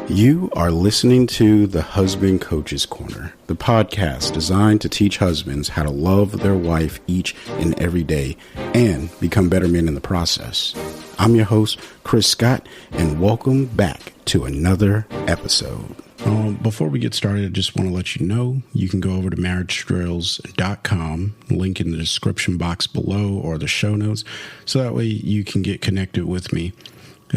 You are listening to the Husband Coach's Corner, the podcast designed to teach husbands how to love their wife each and every day and become better men in the process. I'm your host, Chris Scott, and welcome back to another episode. Before we get started, I just want to let you know you can go over to marriagedrills.com, link in the description box below or the show notes, so that way you can get connected with me.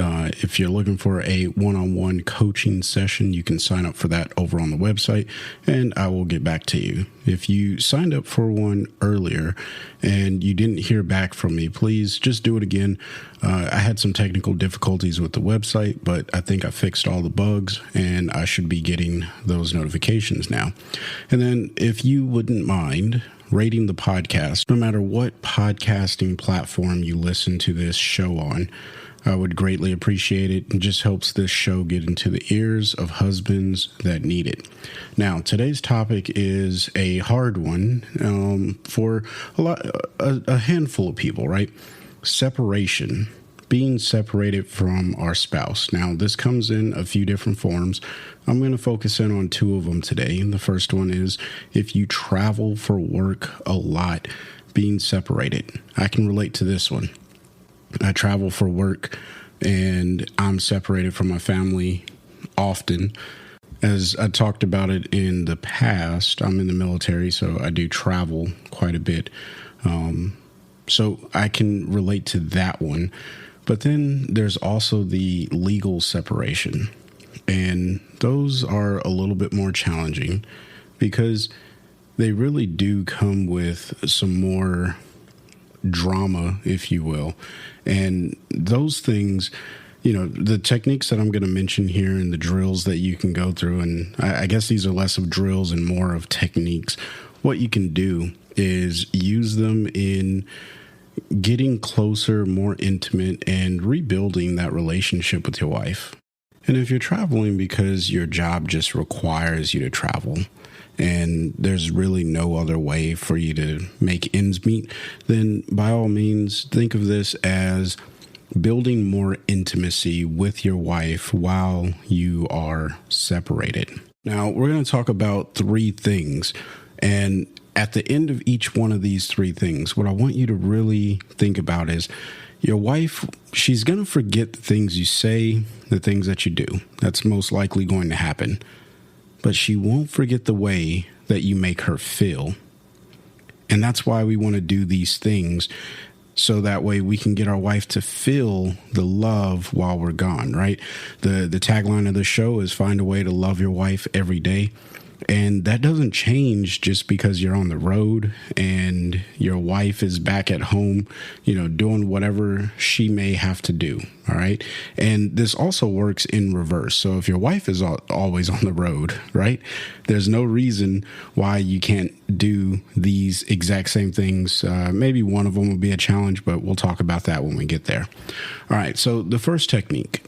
If you're looking for a one-on-one coaching session, you can sign up for that over on the website, and I will get back to you. If you signed up for one earlier and you didn't hear back from me, please just do it again. I had some technical difficulties with the website, but I think I fixed all the bugs, and I should be getting those notifications now. And then if you wouldn't mind rating the podcast, no matter what podcasting platform you listen to this show on, I would greatly appreciate it. It just helps this show get into the ears of husbands that need it. Now, today's topic is a hard one for a handful of people, right? Separation, being separated from our spouse. Now, this comes in a few different forms. I'm going to focus in on two of them today. The first one is if you travel for work a lot, being separated. I can relate to this one. I travel for work and I'm separated from my family often. As I talked about it in the past, I'm in the military, so I do travel quite a bit. So I can relate to that one. But then there's also the legal separation. And those are a little bit more challenging because they really do come with some more drama, if you will. And those things, you know, the techniques that I'm going to mention here and the drills that you can go through, and I guess these are less of drills and more of techniques. What you can do is use them in getting closer, more intimate, and rebuilding that relationship with your wife. And if you're traveling because your job just requires you to travel, and there's really no other way for you to make ends meet, then by all means, think of this as building more intimacy with your wife while you are separated. Now, we're going to talk about three things. And at the end of each one of these three things, what I want you to really think about is your wife, she's going to forget the things you say, the things that you do. That's most likely going to happen. But she won't forget the way that you make her feel. And that's why we want to do these things, so that way we can get our wife to feel the love while we're gone, right? The tagline of the show is find a way to love your wife every day. And that doesn't change just because you're on the road and your wife is back at home, you know, doing whatever she may have to do. All right. And this also works in reverse. So if your wife is always on the road, right, there's no reason why you can't do these exact same things. Maybe one of them will be a challenge, but we'll talk about that when we get there. All right. So the first technique,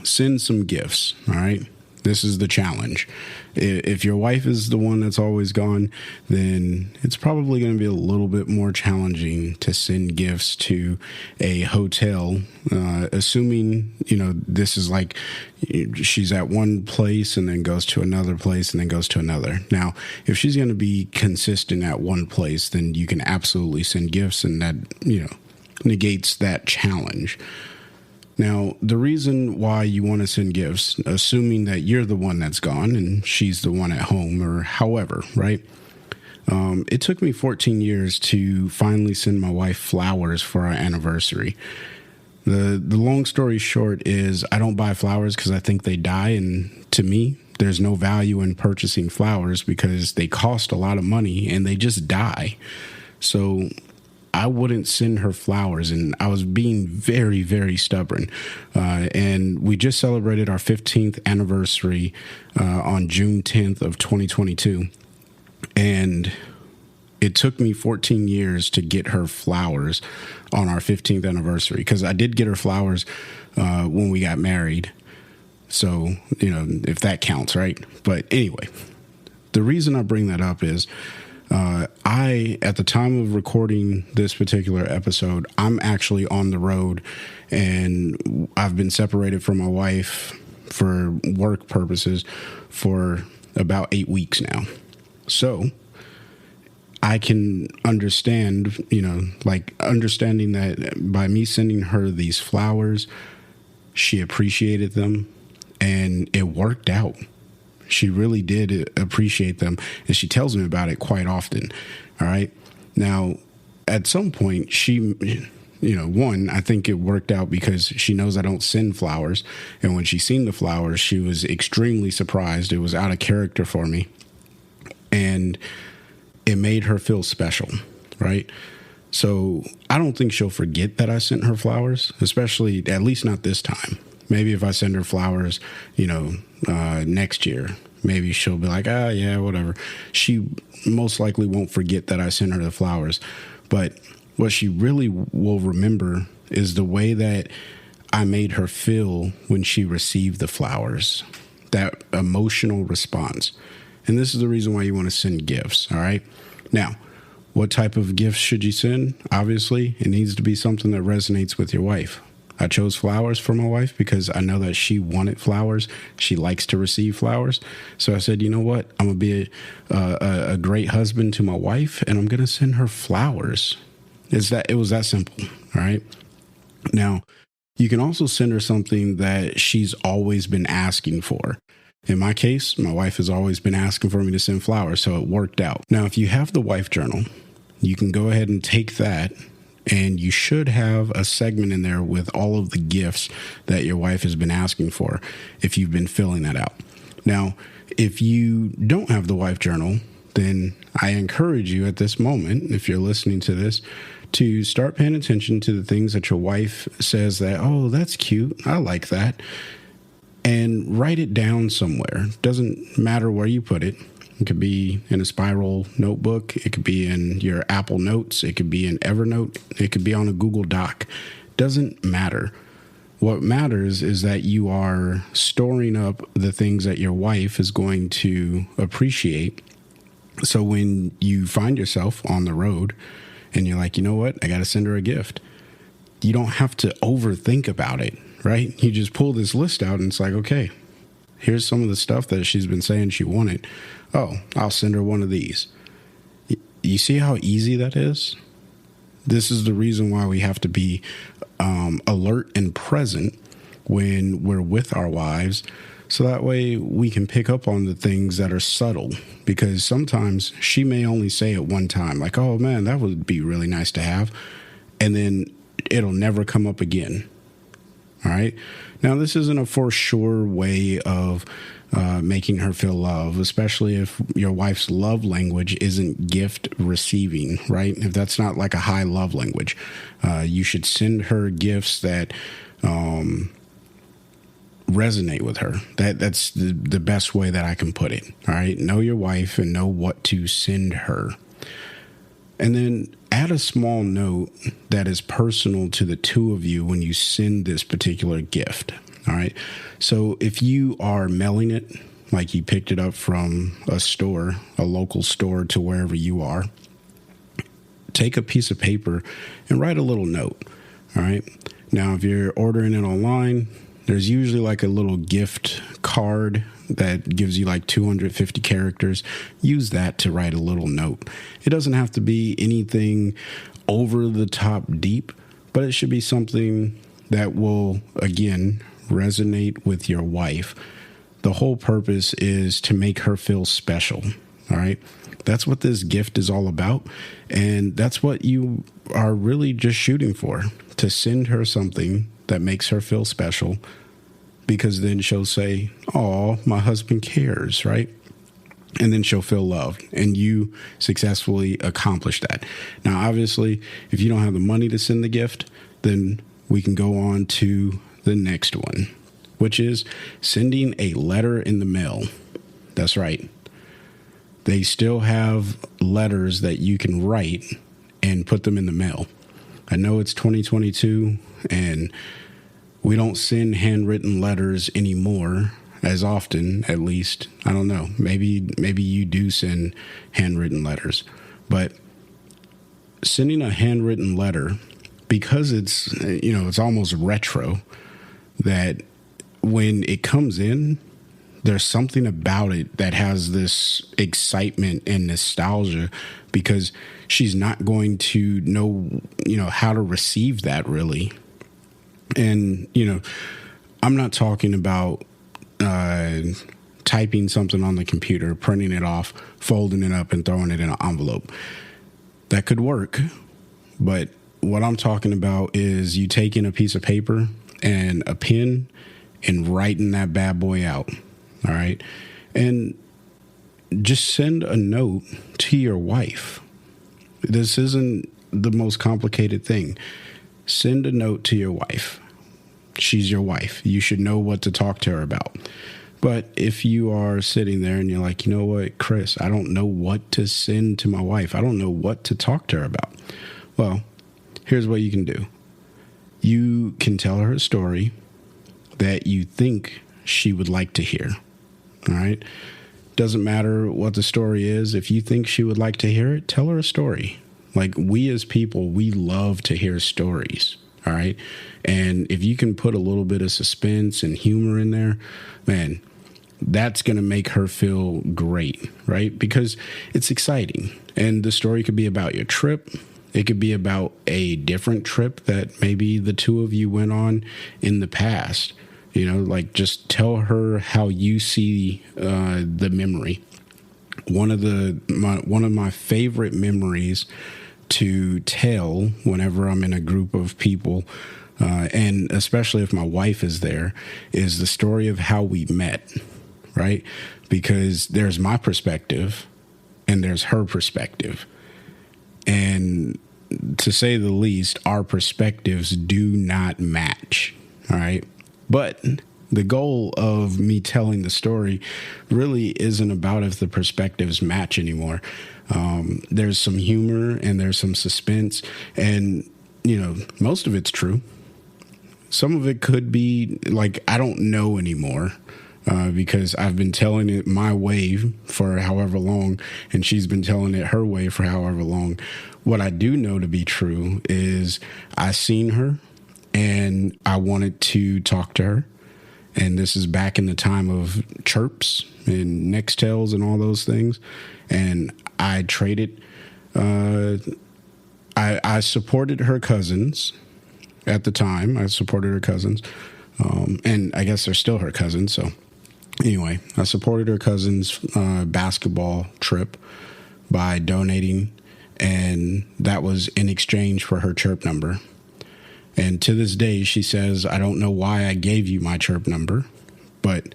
send some gifts. All right. This is the challenge. If your wife is the one that's always gone, then it's probably going to be a little bit more challenging to send gifts to a hotel, assuming, you know, this is like she's at one place and then goes to another place and then goes to another. Now, if she's going to be consistent at one place, then you can absolutely send gifts, and that, you know, negates that challenge. Now, the reason why you want to send gifts, assuming that you're the one that's gone and she's the one at home, or however, right? It took me 14 years to finally send my wife flowers for our anniversary. The long story short is I don't buy flowers because I think they die. And to me, there's no value in purchasing flowers because they cost a lot of money and they just die. So I wouldn't send her flowers, and I was being very, very stubborn. And we just celebrated our 15th anniversary on June 10th of 2022. And it took me 14 years to get her flowers on our 15th anniversary, because I did get her flowers when we got married. So, you know, if that counts, right? But anyway, the reason I bring that up is at the time of recording this particular episode, I'm actually on the road, and I've been separated from my wife for work purposes for about 8 weeks now. So I can understand, understanding that by me sending her these flowers, she appreciated them and it worked out. She really did appreciate them, and she tells me about it quite often. All right. Now, at some point, she, I think it worked out because she knows I don't send flowers. And when she seen the flowers, she was extremely surprised. It was out of character for me. And it made her feel special, right? So I don't think she'll forget that I sent her flowers, especially, at least not this time. Maybe if I send her flowers, next year, maybe she'll be like, yeah, whatever. She most likely won't forget that I sent her the flowers. But what she really will remember is the way that I made her feel when she received the flowers, that emotional response. And this is the reason why you want to send gifts, all right? Now, what type of gifts should you send? Obviously, it needs to be something that resonates with your wife. I chose flowers for my wife because I know that she wanted flowers. She likes to receive flowers. So I said, you know what? I'm going to be a great husband to my wife, and I'm going to send her flowers. It was that simple, all right? Now, you can also send her something that she's always been asking for. In my case, my wife has always been asking for me to send flowers, so it worked out. Now, if you have the wife journal, you can go ahead and take that, and you should have a segment in there with all of the gifts that your wife has been asking for if you've been filling that out. Now, if you don't have the wife journal, then I encourage you at this moment, if you're listening to this, to start paying attention to the things that your wife says that, oh, that's cute, I like that, and write it down somewhere. Doesn't matter where you put it. It could be in a spiral notebook. It could be in your Apple Notes. It could be in Evernote. It could be on a Google Doc. Doesn't matter. What matters is that you are storing up the things that your wife is going to appreciate. So when you find yourself on the road and you're like, you know what, I got to send her a gift, you don't have to overthink about it, right? You just pull this list out and it's like, okay, here's some of the stuff that she's been saying she wanted. Oh, I'll send her one of these. You see how easy that is? This is the reason why we have to be alert and present when we're with our wives, so that way we can pick up on the things that are subtle, because sometimes she may only say it one time, like, oh man, that would be really nice to have, and then it'll never come up again. All right. Now, this isn't a for sure way of making her feel love, especially if your wife's love language isn't gift receiving, right? If that's not like a high love language, you should send her gifts that resonate with her. That's the best way that I can put it. All right. Know your wife and know what to send her. And then add a small note that is personal to the two of you when you send this particular gift. All right. So if you are mailing it, like you picked it up from a store, a local store to wherever you are, take a piece of paper and write a little note. All right. Now, if you're ordering it online, there's usually like a little gift card that gives you like 250 characters. Use that to write a little note. It doesn't have to be anything over the top deep, but it should be something that will, again, resonate with your wife. The whole purpose is to make her feel special. All right. That's what this gift is all about. And that's what you are really just shooting for, to send her something that makes her feel special, because then she'll say, oh, my husband cares, right? And then she'll feel loved, and you successfully accomplish that. Now, obviously, if you don't have the money to send the gift, then we can go on to the next one, which is sending a letter in the mail. That's right. They still have letters that you can write and put them in the mail. I know it's 2022 and we don't send handwritten letters anymore as often, at least. I don't know. Maybe you do send handwritten letters, but sending a handwritten letter, because it's almost retro, that when it comes in, there's something about it that has this excitement and nostalgia, because she's not going to know, how to receive that really. And, I'm not talking about typing something on the computer, printing it off, folding it up, and throwing it in an envelope. That could work. But what I'm talking about is you taking a piece of paper and a pen and writing that bad boy out. All right. And just send a note to your wife. This isn't the most complicated thing. Send a note to your wife. She's your wife. You should know what to talk to her about. But if you are sitting there and you're like, you know what, Chris, I don't know what to send to my wife. I don't know what to talk to her about. Well, here's what you can do. You can tell her a story that you think she would like to hear. All right. Doesn't matter what the story is. If you think she would like to hear it, tell her a story. Like, we as people, we love to hear stories. All right. And if you can put a little bit of suspense and humor in there, man, that's going to make her feel great. Right. Because it's exciting. And the story could be about your trip. It could be about a different trip that maybe the two of you went on in the past. Like, just tell her how you see the memory. One of my favorite memories to tell whenever I'm in a group of people, and especially if my wife is there, is the story of how we met, right? Because there's my perspective and there's her perspective. And to say the least, our perspectives do not match, all right? But the goal of me telling the story really isn't about if the perspectives match anymore. There's some humor and there's some suspense, and, most of it's true. Some of it could be like, I don't know anymore, because I've been telling it my way for however long, and she's been telling it her way for however long. What I do know to be true is I seen her and I wanted to talk to her. And this is back in the time of chirps and Nextels and all those things. And I traded, I supported her cousins at the time. I supported her cousins. And I guess they're still her cousins. So anyway, I supported her cousin's basketball trip by donating. And that was in exchange for her chirp number. And to this day, she says, I don't know why I gave you my chirp number, but,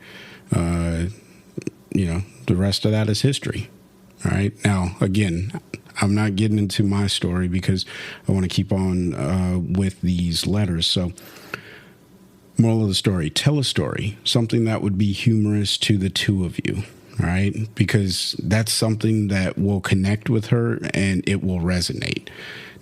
the rest of that is history. All right. Now, again, I'm not getting into my story because I want to keep on with these letters. So, moral of the story, tell a story, something that would be humorous to the two of you. All right. Because that's something that will connect with her and it will resonate.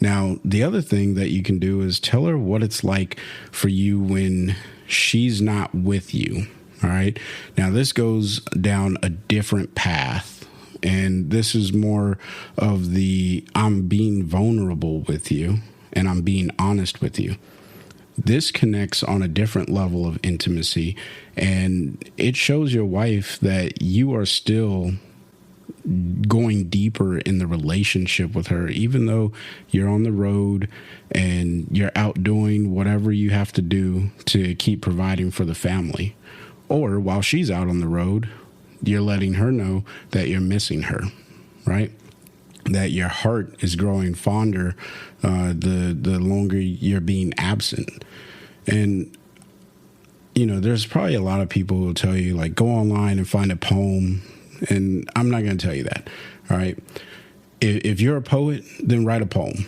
Now, the other thing that you can do is tell her what it's like for you when she's not with you. All right. Now, this goes down a different path, and this is more of the I'm being vulnerable with you and I'm being honest with you. This connects on a different level of intimacy, and it shows your wife that you are still going deeper in the relationship with her, even though you're on the road and you're out doing whatever you have to do to keep providing for the family. Or while she's out on the road, you're letting her know that you're missing her, right? That your heart is growing fonder the longer you're being absent. And there's probably a lot of people who will tell you, like, go online and find a poem. And I'm not going to tell you that. All right. If you're a poet, then write a poem.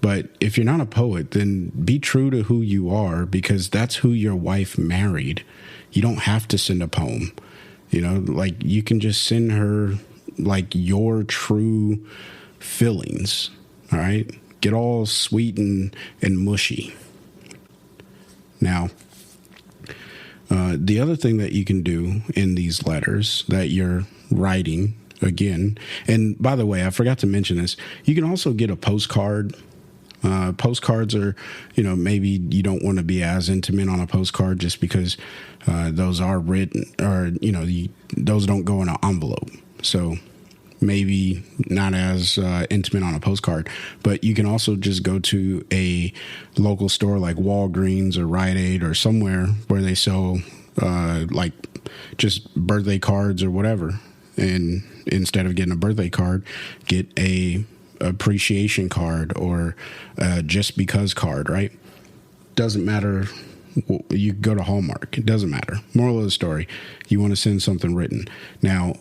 But if you're not a poet, then be true to who you are, because that's who your wife married. You don't have to send a poem. Like, you can just send her like your true feelings. All right. Get all sweet and mushy. Now, the other thing that you can do in these letters that you're writing, again, and by the way, I forgot to mention this, you can also get a postcard Postcards are, maybe you don't want to be as intimate on a postcard just because those are written, or, those don't go in an envelope. So maybe not as intimate on a postcard, but you can also just go to a local store like Walgreens or Rite Aid or somewhere where they sell like just birthday cards or whatever. And instead of getting a birthday card, get a appreciation card or just because card, right? Doesn't matter. You go to Hallmark. It doesn't matter. Moral of the story, you want to send something written. Now,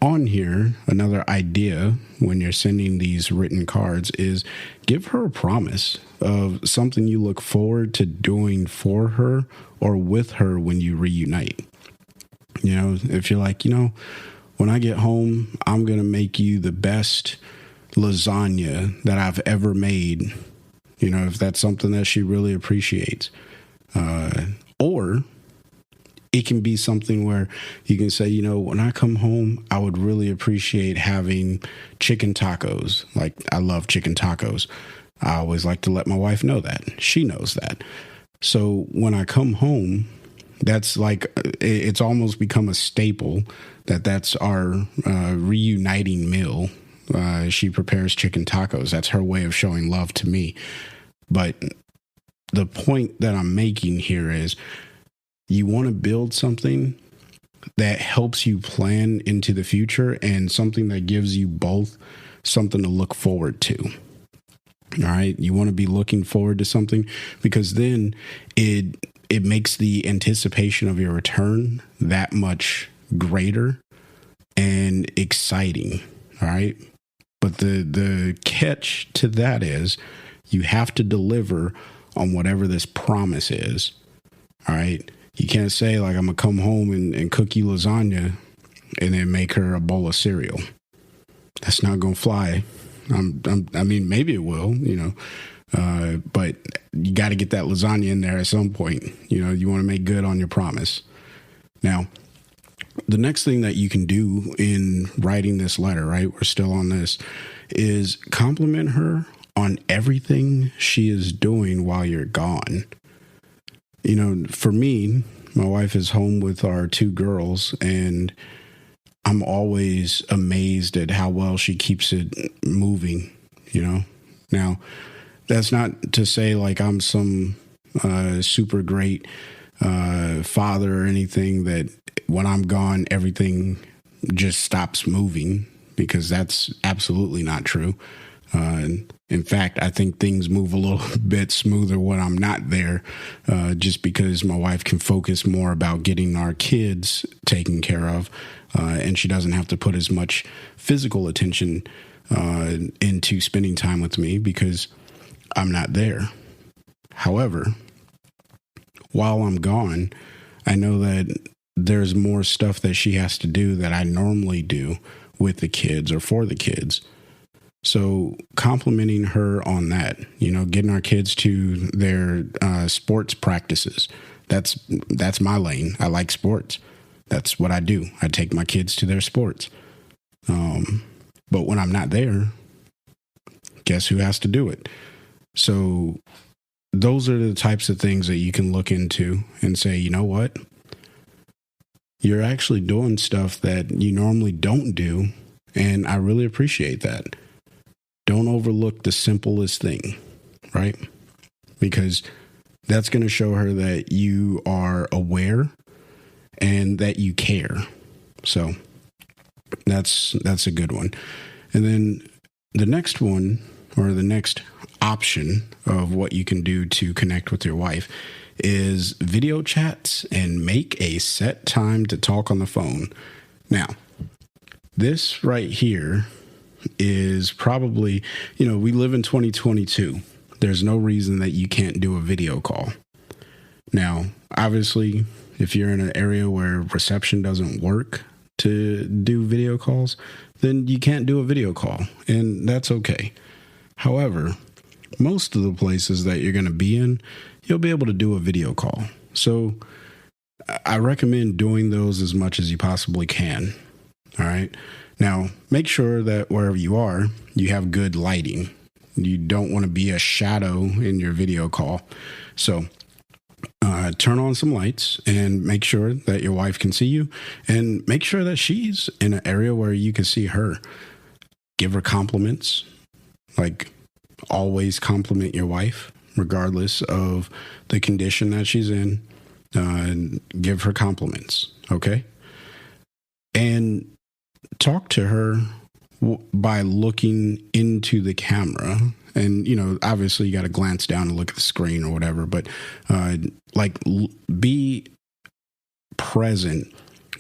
on here, another idea when you're sending these written cards is give her a promise of something you look forward to doing for her or with her when you reunite. If you're like, when I get home, I'm going to make you the best lasagna that I've ever made, if that's something that she really appreciates. Or it can be something where you can say, when I come home, I would really appreciate having chicken tacos. Like, I love chicken tacos. I always like to let my wife know that. She knows that. So when I come home, that's like, it's almost become a staple that's our reuniting meal. She prepares chicken tacos. That's her way of showing love to me. But the point that I'm making here is you want to build something that helps you plan into the future and something that gives you both something to look forward to. All right. You want to be looking forward to something because then it makes the anticipation of your return that much greater and exciting. All right. But the catch to that is you have to deliver on whatever this promise is. All right. You can't say like, I'm going to come home and cook you lasagna and then make her a bowl of cereal. That's not going to fly. I mean, maybe it will, but you got to get that lasagna in there at some point. You want to make good on your promise. Now, the next thing that you can do in writing this letter, right? We're still on this, is compliment her on everything she is doing while you're gone. For me, my wife is home with our two girls, and I'm always amazed at how well she keeps it moving, Now, that's not to say like I'm some super great father or anything that when I'm gone, everything just stops moving, because that's absolutely not true. In fact, I think things move a little bit smoother when I'm not there, just because my wife can focus more about getting our kids taken care of, and she doesn't have to put as much physical attention into spending time with me because I'm not there. However, while I'm gone, I know that there's more stuff that she has to do that I normally do with the kids or for the kids. So complimenting her on that, getting our kids to their sports practices. That's my lane. I like sports. That's what I do. I take my kids to their sports. But when I'm not there, guess who has to do it? So those are the types of things that you can look into and say, you know what? You're actually doing stuff that you normally don't do, and I really appreciate that. Don't overlook the simplest thing, right? Because that's going to show her that you are aware and that you care. So that's a good one. And then the next one, or the next option of what you can do to connect with your wife, is video chats and make a set time to talk on the phone. Now, this right here is probably, we live in 2022. There's no reason that you can't do a video call. Now, obviously, if you're in an area where reception doesn't work to do video calls, then you can't do a video call, and that's okay. However, most of the places that you're going to be in, you'll be able to do a video call. So I recommend doing those as much as you possibly can. All right. Now, make sure that wherever you are, you have good lighting. You don't want to be a shadow in your video call. So turn on some lights and make sure that your wife can see you, and make sure that she's in an area where you can see her. Give her compliments. Like, always compliment your wife, regardless of the condition that she's in. Give her compliments, okay? And talk to her by looking into the camera. And, obviously you got to glance down and look at the screen or whatever, but be present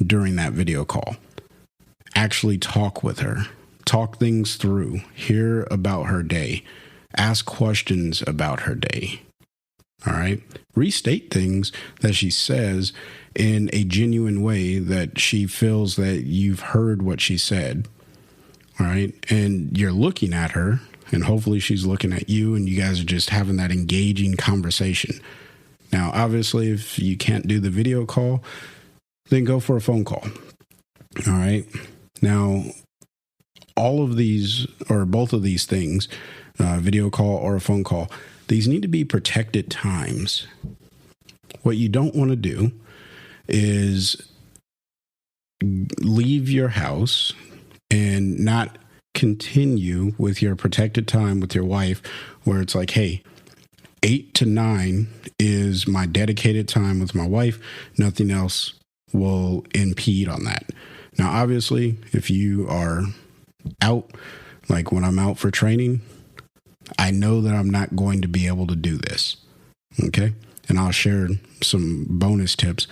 during that video call. Actually talk with her. Talk things through. Hear about her day. Ask questions about her day. All right? Restate things that she says in a genuine way that she feels that you've heard what she said. All right? And you're looking at her, and hopefully she's looking at you, and you guys are just having that engaging conversation. Now, obviously, if you can't do the video call, then go for a phone call. All right? Now, all of these, or both of these things, video call or a phone call, these need to be protected times. What you don't want to do is leave your house and not continue with your protected time with your wife, where it's like, hey, 8 to 9 is my dedicated time with my wife. Nothing else will impede on that. Now, obviously, if you are out, like when I'm out for training, I know that I'm not going to be able to do this. Okay. And I'll share some bonus tips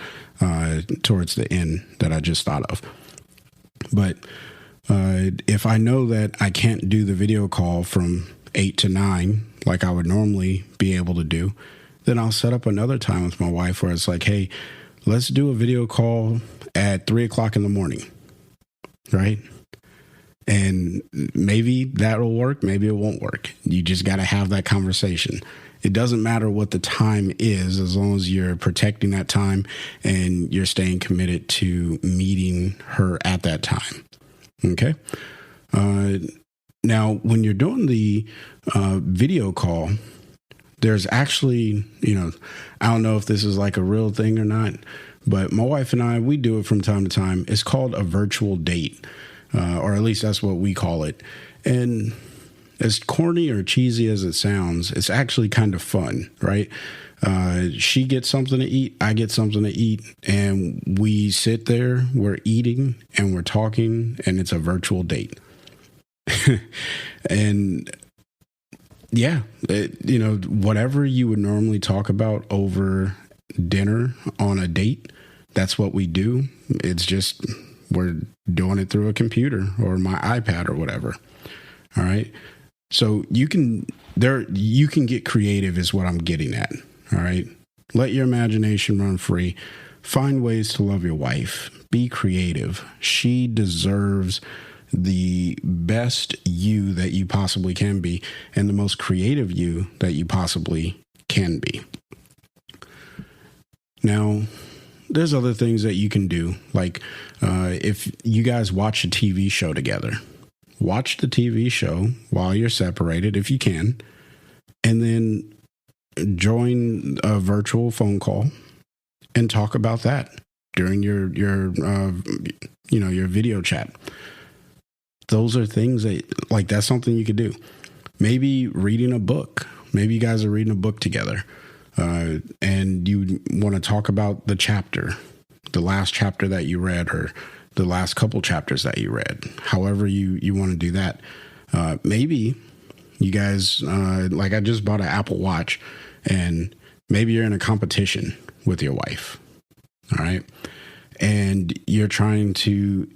towards the end that I just thought of. But if I know that I can't do the video call from 8 to 9, like I would normally be able to do, then I'll set up another time with my wife where it's like, hey, let's do a video call at 3:00 in the morning. Right? And maybe that'll work. Maybe it won't work. You just got to have that conversation. It doesn't matter what the time is, as long as you're protecting that time and you're staying committed to meeting her at that time. Okay. Now, when you're doing the video call, there's actually, I don't know if this is like a real thing or not, but my wife and I, we do it from time to time. It's called a virtual date, or at least that's what we call it. And as corny or cheesy as it sounds, it's actually kind of fun, right? She gets something to eat, I get something to eat, and we sit there, we're eating and we're talking, and it's a virtual date. And yeah, whatever you would normally talk about over dinner on a date, that's what we do. It's just we're doing it through a computer or my iPad or whatever. All right. So you can get creative is what I'm getting at. All right. Let your imagination run free. Find ways to love your wife. Be creative. She deserves the best you that you possibly can be, and the most creative you that you possibly can be. Now, there's other things that you can do. Like if you guys watch a TV show together, watch the TV show while you're separated if you can, and then join a virtual phone call and talk about that during your video chat. Those are things that, like, that's something you could do. Maybe reading a book. Maybe you guys are reading a book together, and you want to talk about the chapter, the last chapter that you read, or the last couple chapters that you read. However you want to do that. Maybe you guys, like I just bought an Apple Watch, and maybe you're in a competition with your wife. All right. And you're trying to,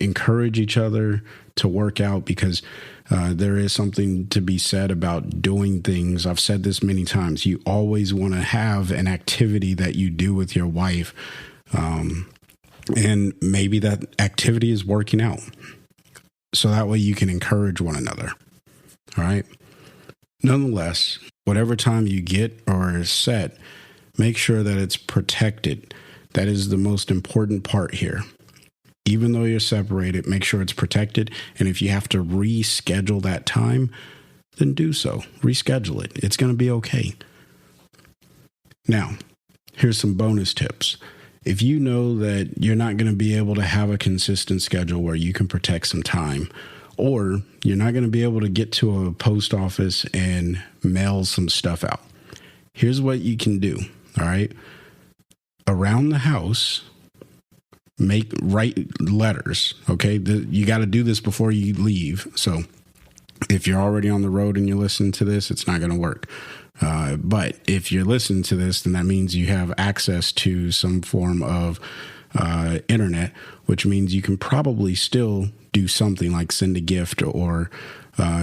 encourage each other to work out, because there is something to be said about doing things. I've said this many times. You always want to have an activity that you do with your wife. And maybe that activity is working out. So that way you can encourage one another. All right. Nonetheless, whatever time you get or is set, make sure that it's protected. That is the most important part here. Even though you're separated, make sure it's protected. And if you have to reschedule that time, then do so. Reschedule it. It's going to be okay. Now, here's some bonus tips. If you know that you're not going to be able to have a consistent schedule where you can protect some time, or you're not going to be able to get to a post office and mail some stuff out, here's what you can do. All right. Around the house, write letters. Okay. You got to do this before you leave. So if you're already on the road and you're listening to this, it's not going to work. But if you're listening to this, then that means you have access to some form of internet, which means you can probably still do something like send a gift or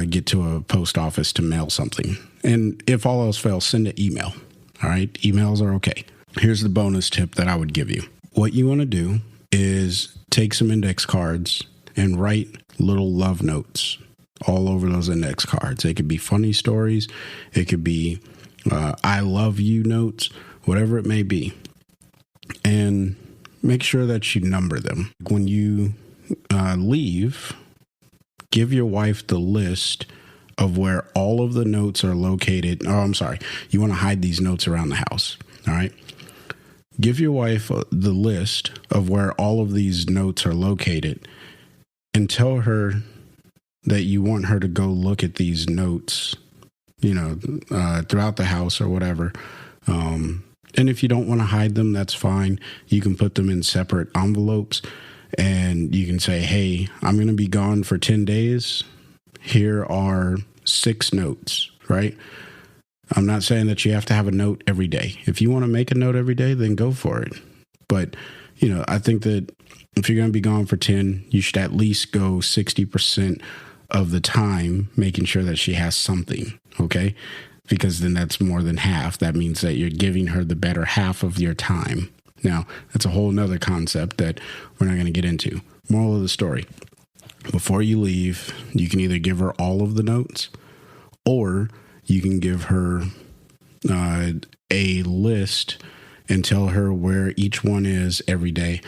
get to a post office to mail something. And if all else fails, send an email. All right. Emails are okay. Here's the bonus tip that I would give you. What you want to do is take some index cards and write little love notes all over those index cards. It could be funny stories. It could be I love you notes, whatever it may be. And make sure that you number them. When you leave, give your wife the list of where all of the notes are located. Oh, I'm sorry. You want to hide these notes around the house. All right. Give your wife the list of where all of these notes are located and tell her that you want her to go look at these notes, throughout the house or whatever. And if you don't want to hide them, that's fine. You can put them in separate envelopes and you can say, hey, I'm going to be gone for 10 days. Here are 6 notes, right? I'm not saying that you have to have a note every day. If you want to make a note every day, then go for it. But, I think that if you're going to be gone for 10, you should at least go 60% of the time making sure that she has something, okay? Because then that's more than half. That means that you're giving her the better half of your time. Now, that's a whole nother concept that we're not going to get into. Moral of the story. Before you leave, you can either give her all of the notes or you can give her a list and tell her where each one is every day.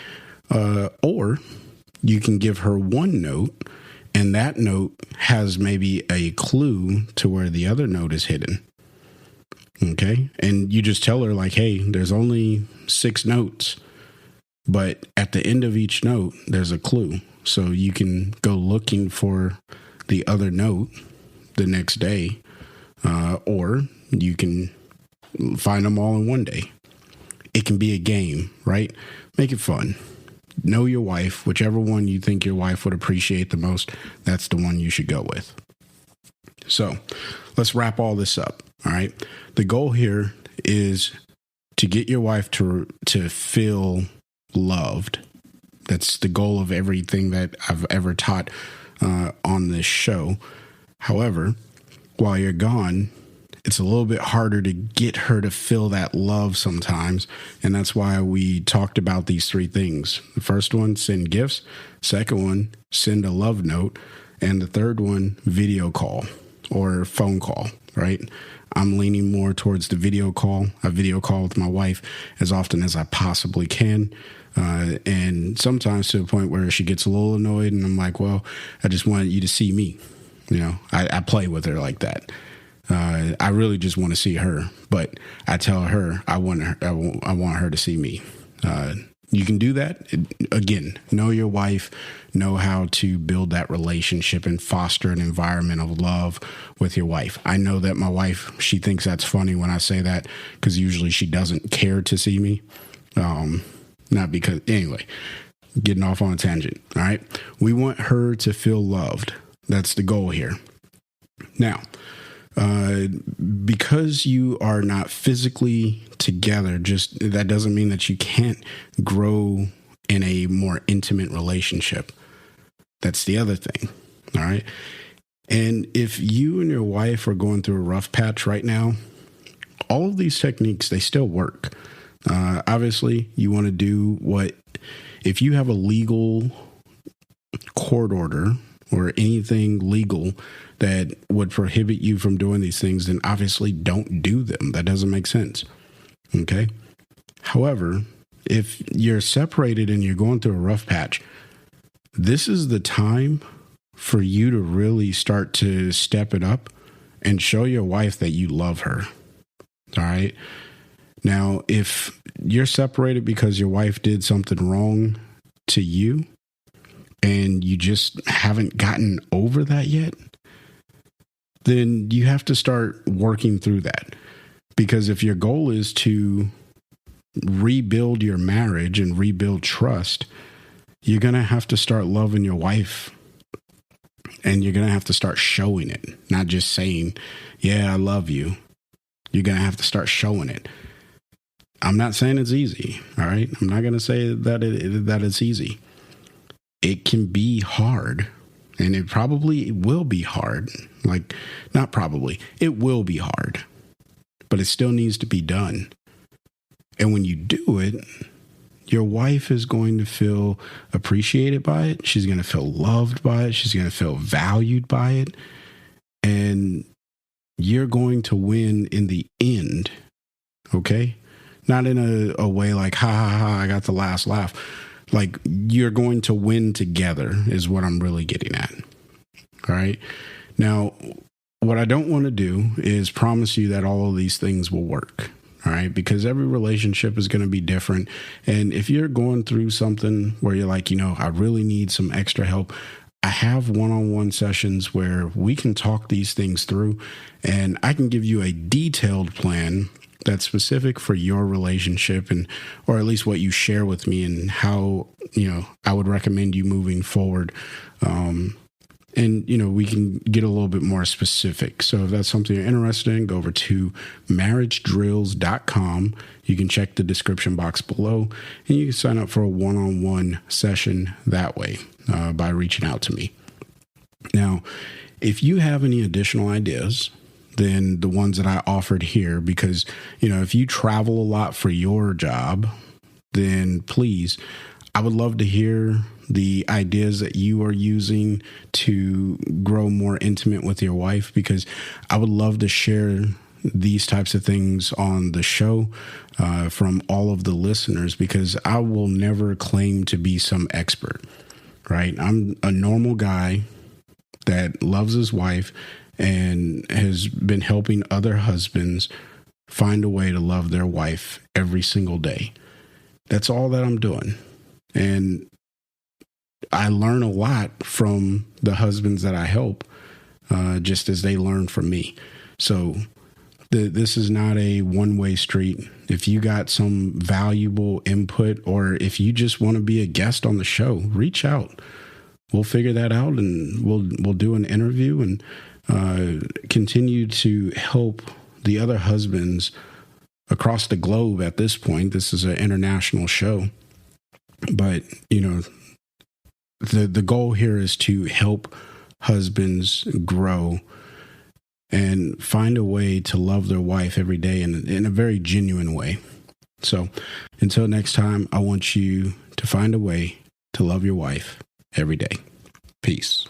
Or you can give her one note and that note has maybe a clue to where the other note is hidden. Okay. And you just tell her like, hey, there's only 6 notes, but at the end of each note, there's a clue. So you can go looking for the other note the next day, or you can find them all in one day. It can be a game, right? Make it fun. Know your wife. Whichever one you think your wife would appreciate the most, that's the one you should go with. So let's wrap all this up. All right. The goal here is to get your wife to feel loved. That's the goal of everything that I've ever taught on this show. However, while you're gone, it's a little bit harder to get her to feel that love sometimes. And that's why we talked about these 3 things. The first one, send gifts. Second one, send a love note. And the third one, video call or phone call, right? I'm leaning more towards the video call. I video call with my wife as often as I possibly can. And sometimes to the point where she gets a little annoyed and I'm like, well, I just want you to see me. I play with her like that. I really just want to see her, but I tell her I want her to see me. You can do that. Again, know your wife, know how to build that relationship and foster an environment of love with your wife. I know that my wife, she thinks that's funny when I say that because usually she doesn't care to see me. Not because, anyway, getting off on a tangent. All right. We want her to feel loved. That's the goal here. Now, because you are not physically together, that doesn't mean that you can't grow in a more intimate relationship. That's the other thing. All right. And if you and your wife are going through a rough patch right now, all of these techniques, they still work. Obviously, you want to do if you have a legal court order or anything legal that would prohibit you from doing these things, then obviously don't do them. That doesn't make sense. Okay. However, if you're separated and you're going through a rough patch, this is the time for you to really start to step it up and show your wife that you love her. All right. Now, if you're separated because your wife did something wrong to you and you just haven't gotten over that yet, then you have to start working through that. Because if your goal is to rebuild your marriage and rebuild trust, you're going to have to start loving your wife, and you're going to have to start showing it, not just saying, yeah, I love you. You're going to have to start showing it. I'm not saying it's easy. All right. I'm not going to say that it's easy. It can be hard, and it probably will be hard. Like, not probably, it will be hard, but it still needs to be done. And when you do it, your wife is going to feel appreciated by it. She's going to feel loved by it. She's going to feel valued by it. And you're going to win in the end. Okay? Not in a way like, ha, ha, ha, I got the last laugh. Like, you're going to win together is what I'm really getting at. All right? Now, what I don't want to do is promise you that all of these things will work. All right. Because every relationship is going to be different. And if you're going through something where you're like, I really need some extra help, I have one-on-one sessions where we can talk these things through, and I can give you a detailed plan that's specific for your relationship, and or at least what you share with me, and how, I would recommend you moving forward. And, we can get a little bit more specific. So if that's something you're interested in, go over to marriagedrills.com. You can check the description box below, and you can sign up for a one-on-one session that way by reaching out to me. Now, if you have any additional ideas than the ones that I offered here, because, if you travel a lot for your job, then please, I would love to hear the ideas that you are using to grow more intimate with your wife, because I would love to share these types of things on the show from all of the listeners, because I will never claim to be some expert, right? I'm a normal guy that loves his wife and has been helping other husbands find a way to love their wife every single day. That's all that I'm doing. And I learn a lot from the husbands that I help, just as they learn from me. So this is not a one-way street. If you got some valuable input, or if you just want to be a guest on the show, reach out. We'll figure that out, and we'll do an interview and continue to help the other husbands across the globe. At this point, this is an international show, but the goal here is to help husbands grow and find a way to love their wife every day in a very genuine way. So until next time, I want you to find a way to love your wife every day. Peace.